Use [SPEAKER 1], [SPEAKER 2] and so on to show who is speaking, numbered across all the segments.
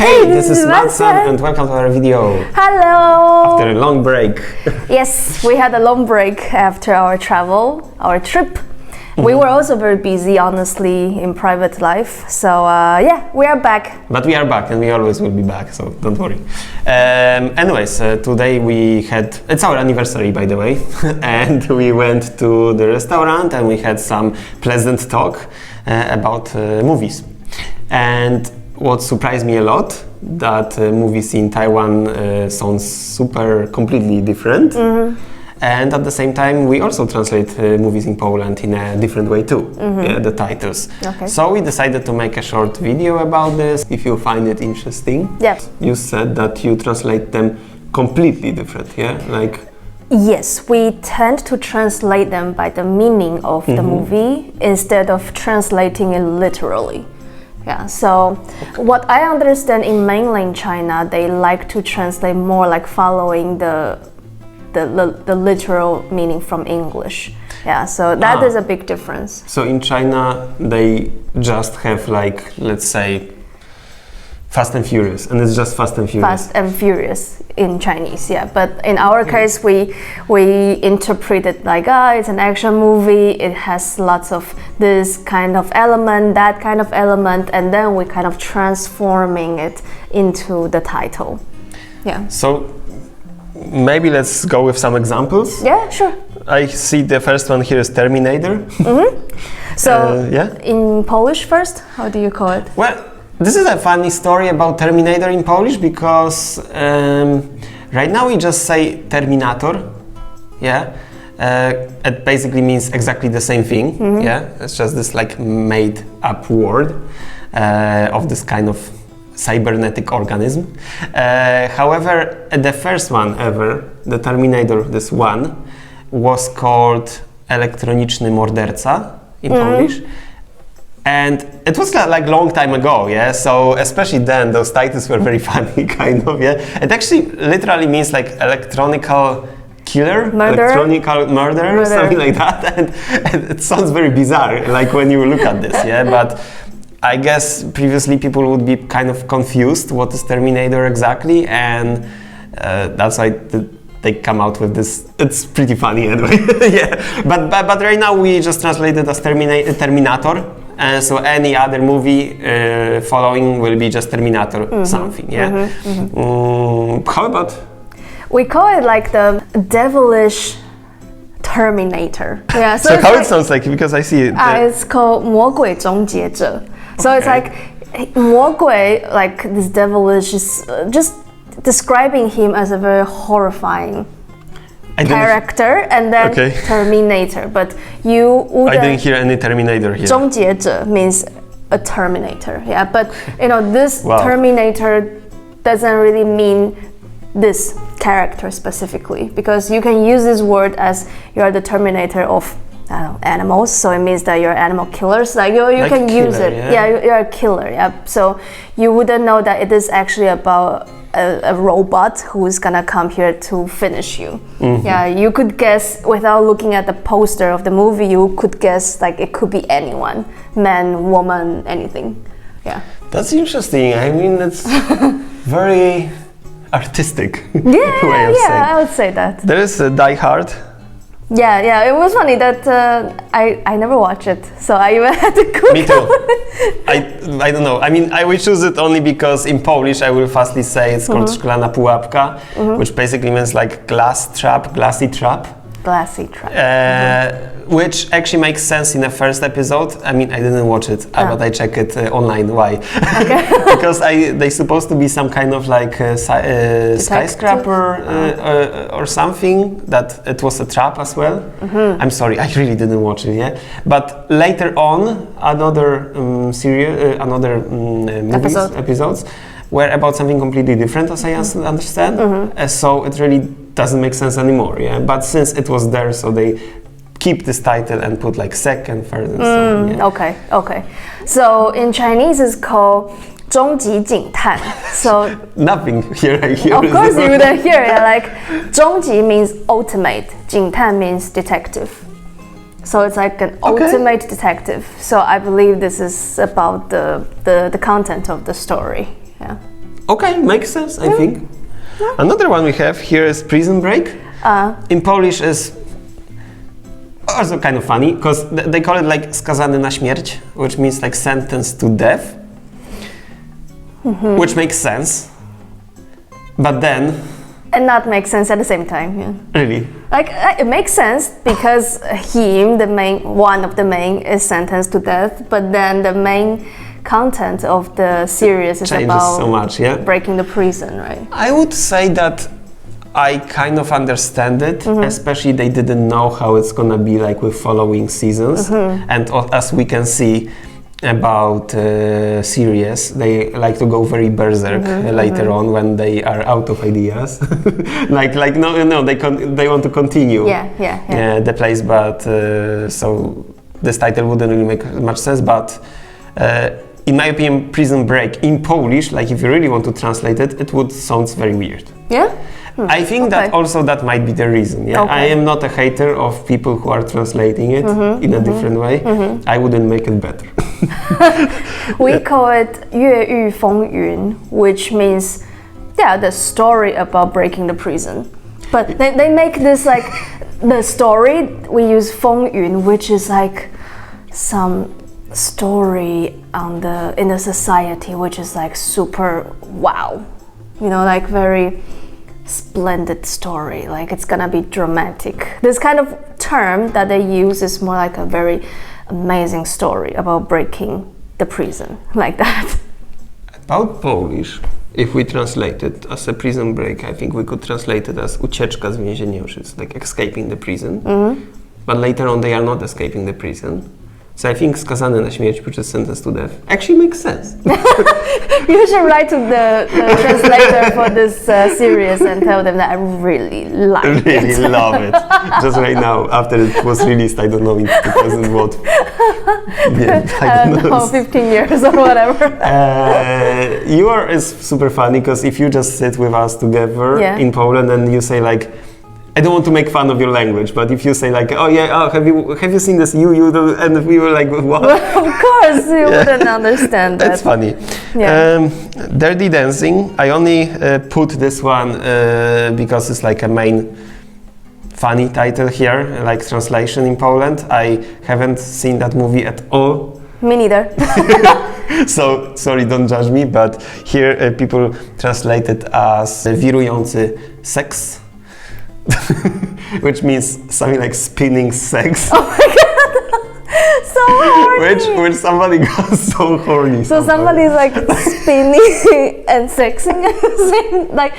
[SPEAKER 1] Hey, this is MATSAN
[SPEAKER 2] and welcome to our video.
[SPEAKER 1] Hello!
[SPEAKER 2] After a long break.
[SPEAKER 1] Yes, we had a long break after our trip. We were also very busy, honestly, in private life. So yeah, we are back.
[SPEAKER 2] But we are back and we always will be back, so don't worry. Anyways, today it's our anniversary, by the way. And we went to the restaurant and we had some pleasant talk about movies. And what surprised me a lot, that movies in Taiwan sound completely different. And at the same time, we also translate movies in Poland in a different way too, the titles.
[SPEAKER 1] Okay.
[SPEAKER 2] So we decided to make a short video about this. If you find it interesting, you said that you translate them completely different, yeah?
[SPEAKER 1] Yes, we tend to translate them by the meaning of the movie instead of translating it literally. Yeah, so what I understand in mainland China, they like to translate more like following the literal meaning from English. Yeah, so that is a big difference.
[SPEAKER 2] So in China, they just have let's say, Fast and Furious, and it's just Fast and Furious.
[SPEAKER 1] Fast and Furious in Chinese, yeah. But in our case, we interpret it like, it's an action movie. It has lots of this kind of element, that kind of element, and then we kind of transforming it into the title. Yeah.
[SPEAKER 2] So maybe let's go with some examples.
[SPEAKER 1] Yeah, sure.
[SPEAKER 2] I see the first one here is Terminator.
[SPEAKER 1] So
[SPEAKER 2] yeah.
[SPEAKER 1] In Polish first, how do you call it?
[SPEAKER 2] Well, this is a funny story about Terminator in Polish because right now we just say Terminator, yeah. It basically means exactly the same thing, yeah. It's just this made up word of this kind of cybernetic organism. However, the first one ever, the Terminator, this one, was called Elektroniczny Morderca in Polish. And it was long time ago, yeah. So especially then, those titles were very funny, kind of, yeah. It actually literally means electronical killer, electronical murder, something like that. And it sounds very bizarre, when you look at this, yeah. But I guess previously people would be kind of confused what is Terminator exactly, and that's why they come out with this. It's pretty funny anyway, yeah. But right now we just translated as Terminator. So any other movie following will be just Terminator something, yeah. How about?
[SPEAKER 1] We call it the devilish Terminator. Yeah.
[SPEAKER 2] So how it sounds like, because I see it.
[SPEAKER 1] It's called 魔鬼终结者. So it's魔鬼, this devilish is just describing him as a very horrifying character, and then Terminator. But you wouldn't.
[SPEAKER 2] I didn't hear any Terminator here.
[SPEAKER 1] 终结者 means a Terminator, yeah. But this Terminator doesn't really mean this character specifically, because you can use this word as you are the Terminator of animals, so it means that you're animal killers. You can use it. Yeah, you're a killer. Yeah. So you wouldn't know that it is actually about a robot who is gonna come here to finish you. Yeah, you could guess without looking at the poster of the movie. You could guess it could be anyone, man, woman, anything. Yeah.
[SPEAKER 2] That's interesting. I mean, it's very artistic way of saying.
[SPEAKER 1] I would say that.
[SPEAKER 2] There is Die Hard.
[SPEAKER 1] Yeah, it was funny that I never watched it, so I even had to Google.
[SPEAKER 2] Me too. I don't know. I mean, I will choose it only because in Polish I will fastly say it's called szklana pułapka, which basically means glassy trap.
[SPEAKER 1] Glassy trap.
[SPEAKER 2] Which actually makes sense in the first episode. I mean, I didn't watch it, but I checked it online. Why? Okay. Because they're supposed to be some kind of skyscraper or something, that it was a trap as well. I'm sorry, I really didn't watch it, yeah. But later on, another episodes were about something completely different, as I understand. So it really doesn't make sense anymore, yeah. But since it was there, so they keep this title and put second, third, and so on. Yeah.
[SPEAKER 1] Okay. So in Chinese, it's called 终极警探. So
[SPEAKER 2] nothing here I hear.
[SPEAKER 1] Of course you wouldn't hear it. 终极 means ultimate. 警探 means detective. So it's an ultimate detective. So I believe this is about the content of the story. Yeah.
[SPEAKER 2] Okay, makes sense, I think.
[SPEAKER 1] Yeah.
[SPEAKER 2] Another one we have here is Prison Break. In Polish is also kind of funny because they call it like skazany na śmierć, which means like sentenced to death, which makes sense. But then...
[SPEAKER 1] And not make sense at the same time, yeah.
[SPEAKER 2] Really?
[SPEAKER 1] Like, it makes sense because one of the main is sentenced to death, but then the main content of the series is
[SPEAKER 2] changes
[SPEAKER 1] about
[SPEAKER 2] so much, yeah?
[SPEAKER 1] breaking the prison, right?
[SPEAKER 2] I would say that I kind of understand it, especially they didn't know how it's gonna be like with following seasons. And as we can see about series, they like to go very berserk later on when they are out of ideas. like no, they want to continue the place, but so this title wouldn't really make much sense. But in my opinion, Prison Break in Polish, like if you really want to translate it, it would sound very weird.
[SPEAKER 1] Yeah?
[SPEAKER 2] I think that also that might be the reason. Yeah, I am not a hater of people who are translating it in a different way. I wouldn't make it better.
[SPEAKER 1] We call it 越狱风云, which means the story about breaking the prison. But they make this like the story. We use 风云, which is like some story in the society, which is like super wow, like very splendid story, like it's gonna be dramatic. This kind of term that they use is more like a very amazing story about breaking the prison, like that.
[SPEAKER 2] About Polish, if we translate it as a prison break, I think we could translate it as ucieczka z więzienia, which is like escaping the prison. But later on they are not escaping the prison. So I think skazany na śmierć, which is sentenced to death, actually makes sense.
[SPEAKER 1] You should write to the translator for this series and tell them that I really like it.
[SPEAKER 2] Really love it. Just right now, after it was released, I don't know, in 2000 what? Yeah, I don't know.
[SPEAKER 1] 15 years or whatever.
[SPEAKER 2] Is super funny because if you just sit with us together in Poland and you say like, I don't want to make fun of your language, but if you say like, have you seen this? And we were like, what?
[SPEAKER 1] Well, of course, you wouldn't understand that.
[SPEAKER 2] That's funny. Yeah. Dirty Dancing. I only put this one because it's like a main funny title here, like translation in Poland. I haven't seen that movie at all.
[SPEAKER 1] Me neither.
[SPEAKER 2] So sorry, don't judge me, but here people translate it as wirujący seks. Which means something like spinning sex.
[SPEAKER 1] Oh my god, so horny.
[SPEAKER 2] Which somebody got so horny.
[SPEAKER 1] So somebody's like spinning and sexing, like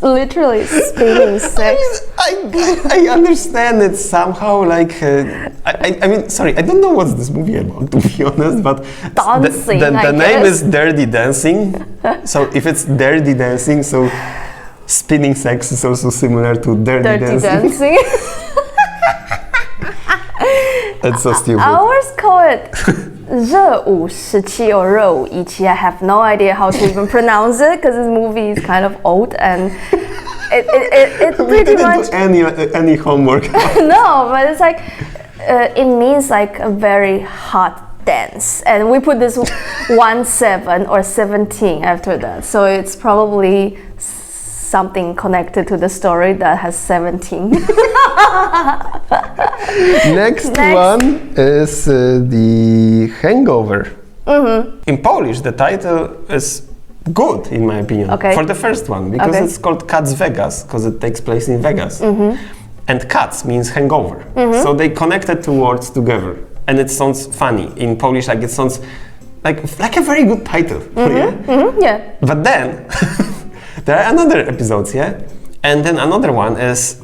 [SPEAKER 1] literally spinning sex.
[SPEAKER 2] I understand it somehow. Like I mean, sorry, I don't know what's this movie about, to be honest. But
[SPEAKER 1] dancing.
[SPEAKER 2] The name is Dirty Dancing. So if it's Dirty Dancing, so spinning sex is also similar to dirty dancing. That's so stupid.
[SPEAKER 1] Ours call it 热舞17 or 热舞17. I have no idea how to even pronounce it because this movie is kind of old and it pretty much
[SPEAKER 2] do any homework.
[SPEAKER 1] No, but it's like it means like a very hot dance, and we put this 17 or 17 after that, so it's probably something connected to the story that has 17.
[SPEAKER 2] Next one is the Hangover. In Polish, the title is good, in my opinion, for the first one, because it's called Cats Vegas, because it takes place in Vegas. And cats means hangover. So they connected two words together, and it sounds funny. In Polish, like it sounds like a very good title.
[SPEAKER 1] Yeah.
[SPEAKER 2] But then there are another episodes, and then another one is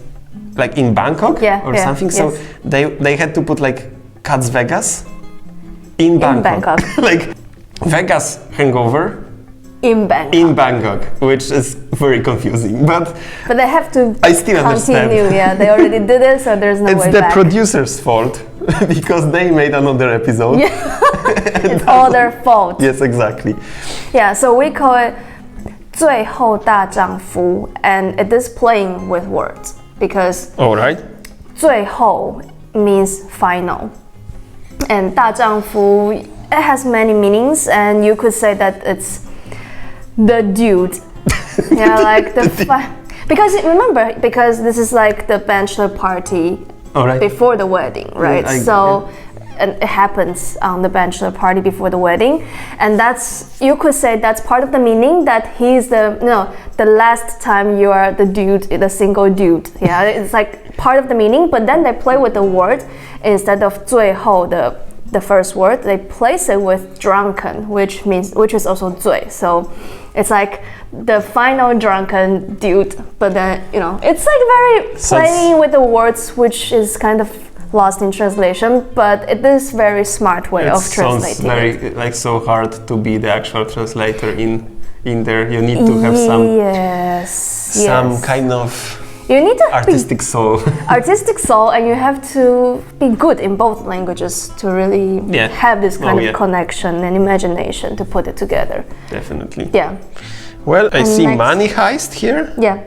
[SPEAKER 2] like in Bangkok or something. So they had to put like Cats Vegas in Bangkok. Like Vegas Hangover in Bangkok, which is very confusing. But
[SPEAKER 1] they have to
[SPEAKER 2] I still
[SPEAKER 1] continue.
[SPEAKER 2] Understand.
[SPEAKER 1] Yeah, they already did it, so there's no way back.
[SPEAKER 2] It's the producer's fault because they made another episode.
[SPEAKER 1] Yeah. It's all their fault.
[SPEAKER 2] Yes, exactly.
[SPEAKER 1] Yeah, so we call it 最后大丈夫, and it is playing with words because 最后 means final, and 大丈夫 it has many meanings, and you could say that it's the dude. Yeah, like because remember, because this is like the bachelor party before the wedding, right? And it happens on the bachelor party before the wedding, and you could say that's part of the meaning, that he's the last time you are the dude, the single dude. Yeah, it's like part of the meaning, but then they play with the word. Instead of 最后 the first word, they place it with drunken, which is also 醉. So it's like the final drunken dude, but then it's like very playing with the words, which is kind of lost in translation, but it is very smart way of translating.
[SPEAKER 2] Sounds very like so hard to be the actual translator in there. You need to have some kind of artistic soul. Artistic soul, and you have to be good in both languages to really have this kind of connection and imagination to put it together. Definitely.
[SPEAKER 1] Yeah.
[SPEAKER 2] Well, I see Money Heist here.
[SPEAKER 1] Yeah.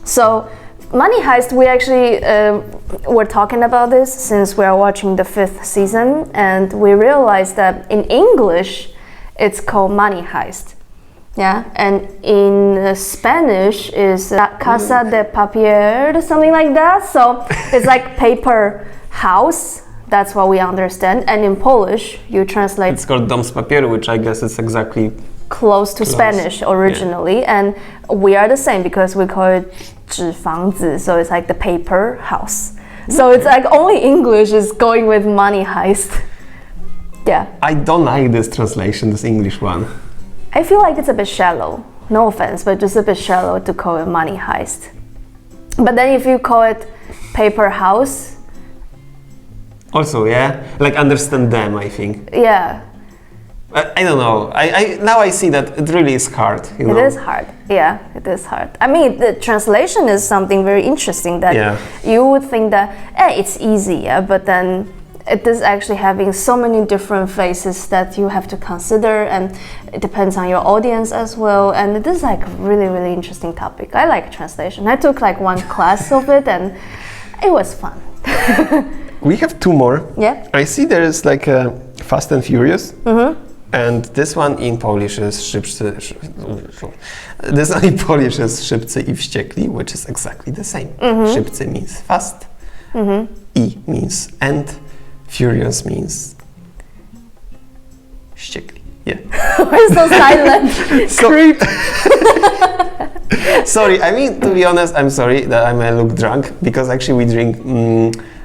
[SPEAKER 1] So Money Heist, we actually were talking about this since we are watching the 5th season, and we realized that in English it's called Money Heist. Yeah, and in Spanish is La Casa de Papier, something like that. So it's like paper house. That's what we understand. And in Polish, you translate. It's
[SPEAKER 2] called Dom z Papieru, which I guess is exactly
[SPEAKER 1] close to Spanish originally, and we are the same because we call it 纸房子, so it's like the paper house. So it's like only English is going with Money Heist. Yeah.
[SPEAKER 2] I don't like this translation, this English one.
[SPEAKER 1] I feel like it's a bit shallow. No offense, but just a bit shallow to call it Money Heist. But then if you call it paper house.
[SPEAKER 2] Also, like understand them, I think.
[SPEAKER 1] Yeah.
[SPEAKER 2] I don't know. Now I see that it really is hard.
[SPEAKER 1] It is hard. Yeah, it is hard. I mean, the translation is something very interesting that you would think that it's easy, but then it is actually having so many different phases that you have to consider, and it depends on your audience as well. And it is like a really, really interesting topic. I like translation. I took like one class of it, and it was fun.
[SPEAKER 2] We have 2 more.
[SPEAKER 1] Yeah.
[SPEAKER 2] I see there is like a Fast and Furious. Mm-hmm. And this one in Polish is Szybcy i Wściekli, which is exactly the same. Mm-hmm. Szybcy means fast, I means and, furious means Wściekli. Yeah.
[SPEAKER 1] We're so silent.
[SPEAKER 2] Sorry, I mean, to be honest, I'm sorry that I may look drunk, because actually we drink,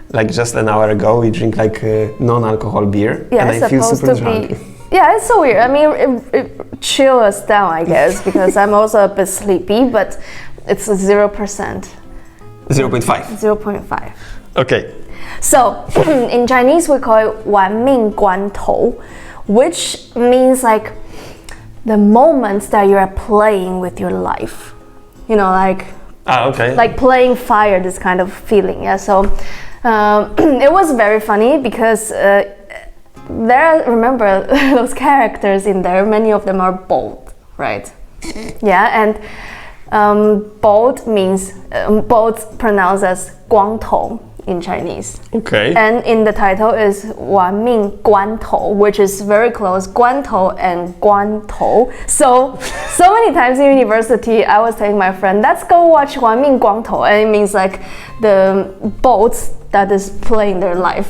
[SPEAKER 2] like just an hour ago, we drink like non-alcohol beer, and I feel super drunk.
[SPEAKER 1] Yeah, it's so weird. I mean, it chill us down, I guess, because I'm also a bit sleepy, but it's 0%. 0.5. 0.5.
[SPEAKER 2] Okay.
[SPEAKER 1] So, in Chinese, we call it 玩命关头, which means like the moments that you are playing with your life. Like like playing fire, this kind of feeling. Yeah. So, it was very funny because remember those characters in there, many of them are bold, right? Yeah, and bold means bold pronounced as 光头 in Chinese.
[SPEAKER 2] Okay.
[SPEAKER 1] And in the title is 玩命关头, which is very close, 关头 and 关头. So many times in university, I was telling my friend, let's go watch 玩命关头, and it means like the boats that is playing their life.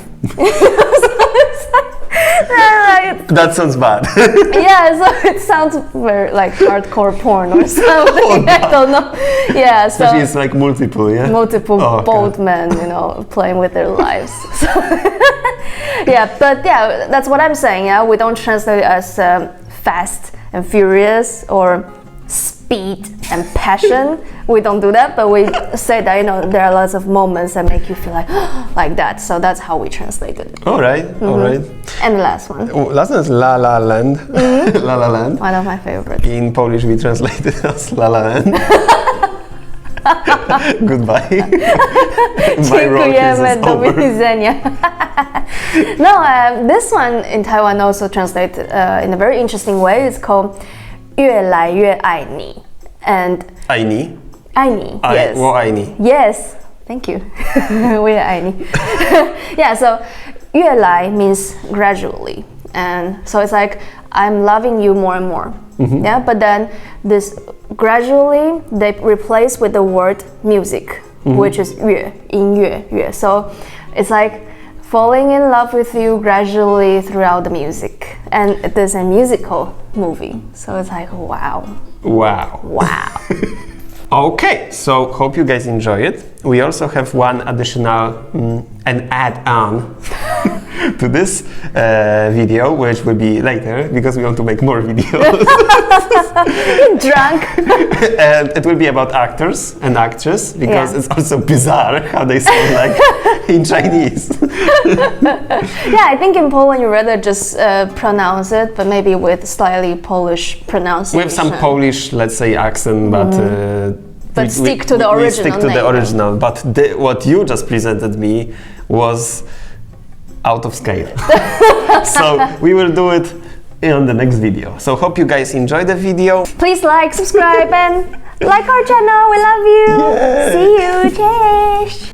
[SPEAKER 2] That sounds bad.
[SPEAKER 1] Yeah, so it sounds very like hardcore porn or something. I don't know. Yeah, so
[SPEAKER 2] especially it's like multiple
[SPEAKER 1] bold men, playing with their lives. So but that's what I'm saying. Yeah, we don't translate it as fast and furious or speed and passion. We don't do that, but we say that there are lots of moments that make you feel like that. So that's how we translate it.
[SPEAKER 2] All right.
[SPEAKER 1] And the last one.
[SPEAKER 2] Last one is La La Land. Mm-hmm. La La Land.
[SPEAKER 1] One of my favorites.
[SPEAKER 2] In Polish, we translate it as La La Land. Goodbye. My role is over.
[SPEAKER 1] No, this one in Taiwan also translated in a very interesting way. It's called 越来越爱你 and
[SPEAKER 2] 爱你
[SPEAKER 1] yes.
[SPEAKER 2] 我爱你
[SPEAKER 1] Yes, thank you. 我也爱你 Yeah, so 越来 means gradually, and so it's like I'm loving you more and more. Yeah, but then this gradually they replace with the word music, which is 乐,音乐, 乐. So it's like falling in love with you gradually throughout the music. And it is a musical movie. So it's like, wow.
[SPEAKER 2] Wow.
[SPEAKER 1] Wow.
[SPEAKER 2] Okay, so hope you guys enjoy it. We also have one additional an add-on to this video, which will be later because we want to make more videos.
[SPEAKER 1] Drunk.
[SPEAKER 2] And it will be about actors and actresses because it's also bizarre how they sound like in Chinese.
[SPEAKER 1] Yeah, I think in Poland you rather just pronounce it, but maybe with slightly Polish pronunciation.
[SPEAKER 2] With some Polish, let's say, accent, but
[SPEAKER 1] stick to the original.
[SPEAKER 2] We stick to the original. But what you just presented me was out of scale. So we will do it in the next video. So hope you guys enjoy the video.
[SPEAKER 1] Please like, subscribe, and like our channel. We love you.
[SPEAKER 2] Yay.
[SPEAKER 1] See you. Cześć.